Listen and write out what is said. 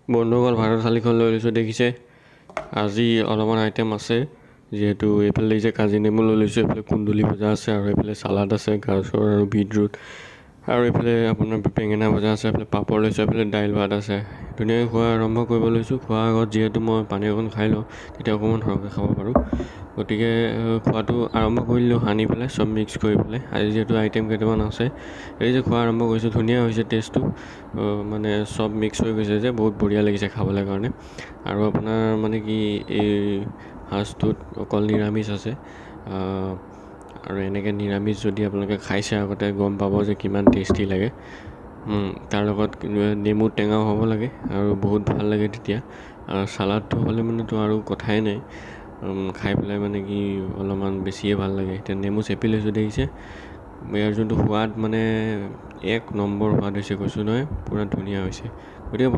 বন্ধুসকল ভাতৰ থালিখন লৈ লৈছোঁ দেখিছে। আজি অলপমান আইটেম আছে, যিহেতু এইফালে দেখিছে কাজি নেমু লৈ লৈছোঁ, এইফালে কুন্দুলি ভজা আছে আৰু এইফালে চালাড আছে, গাজৰ আৰু বিটৰুট, আৰু এইফালে আপোনাৰ বেঙেনা ভজা আছে, এইফালে পাপৰ লৈছোঁ, এইফালে দাইল ভাত আছে। ধুনীয়াকৈ খোৱা আৰম্ভ কৰিব লৈছোঁ। খোৱাৰ আগত যিহেতু মই পানী অকণ খাই লওঁ, তেতিয়া অকণমান সৰহকৈ খাব পাৰোঁ। গতিকে খোৱাটো আৰম্ভ কৰিলোঁ সানি পেলাই, চব মিক্স কৰি পেলাই। আজি যিহেতু আইটেম কেইটামান আছে, এই যে খোৱা আৰম্ভ কৰিছোঁ, ধুনীয়া হৈছে টেষ্টটো। মানে চব মিক্স হৈ গৈছে যে বহুত বঢ়িয়া লাগিছে খাবলৈ কাৰণে। আৰু আপোনাৰ মানে কি এই সাজটোত অকল নিৰামিষ আছে, আৰু এনেকৈ নিৰামিষ যদি আপোনালোকে খাইছে আগতে গম পাব যে কিমান টেষ্টি লাগে। তাৰ লগত নেমু টেঙাও হ'ব লাগে আৰু বহুত ভাল লাগে তেতিয়া। চালাডটো হ'লে মানেতো আৰু কথাই নাই, খাই পেলাই মানে কি অলপমান বেছিয়ে ভাল লাগে। এতিয়া নেমু চেপি লৈছোঁ দেখিছে। ইয়াৰ যোনটো সোৱাদ মানে এক নম্বৰ সোৱাদ হৈছে কৈছোঁ নহয়, পূৰা ধুনীয়া হৈছে। গতিকে